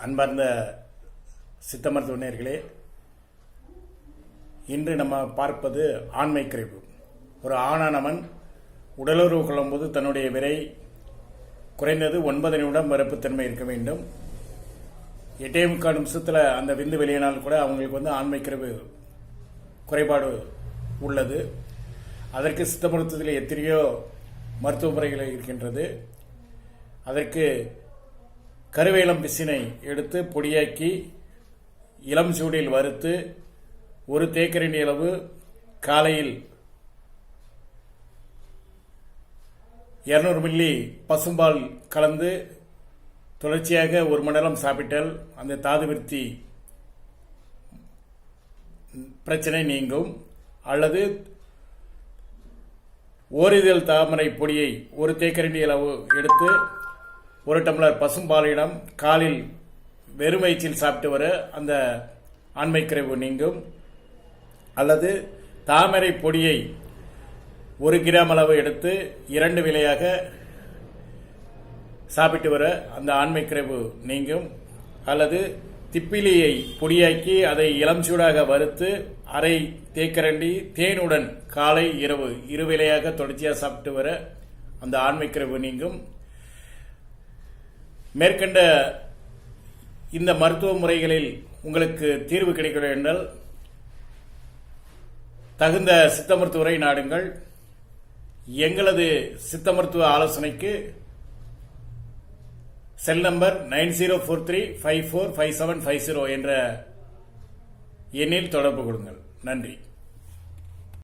அன்பார்ந்த சித்த மருத்துவ நேயர்களே, இன்று நம்ம பார்ப்பது ஆண்மை குறைவு. ஒரு ஆணானவன் உடலுறவு கொள்ளும்போது தன்னுடைய விரை குறைந்தது 9 நிமிடம் மரப்புத்தன்மை இருக்க வேண்டும். 8.25 நிமிஷத்தில் அந்த விந்து வெளியினால் கூட அவங்களுக்கு ஆண்மை குறைபாடு உள்ளது. அதற்கு சித்த மருத்துவத்தில் எத்தனையோ மருத்துவ முறைகள் இருக்கின்றது. அதற்கு கருவேலம் பிசினை எடுத்து பொடியாக்கி இளம் சூடில் வறுத்து 1 தேக்கரண்டி அளவு காலையில் 200 மில்லி பசும்பால் கலந்து தொடர்ச்சியாக 1 மணி நேரம் சாப்பிட்டால் அந்த தாது விருத்தி பிரச்சனை நீங்கும். அல்லது ஓரிதழ் தாமரை பொடியை 1 தேக்கரண்டி அளவு எடுத்து 1 டம்ளர் பசும்பாலிடம் காலில் வெறும் வயிற்றில் சாப்பிட்டு வர அந்த ஆண்மை குறைவு நீங்கும். அல்லது தாமரை பொடியை 1 கிராம் அளவு எடுத்து 2 விலையாக சாப்பிட்டு வர அந்த ஆண்மை குறைவு நீங்கும். அல்லது திப்பிலியை பொடியாக்கி அதை இளம் சூடாக வறுத்து 1/2 தேக்கரண்டி தேனுடன் காலை இரவு 2 விலையாக தொடர்ச்சியாக சாப்பிட்டு வர அந்த ஆண்மை குறைவு நீங்கும். மேற்கண்ட இந்த மருத்துவ முறைகளில் உங்களுக்கு தீர்வு கிடைக்கவில்லை என்றால் தகுந்த சித்த மருத்துவரை நாடுங்கள். எங்களது சித்த மருத்துவ ஆலோசனைக்கு செல் நம்பர் 9043545750 என்ற எண்ணில் தொடர்பு கொள்ளுங்கள். நன்றி.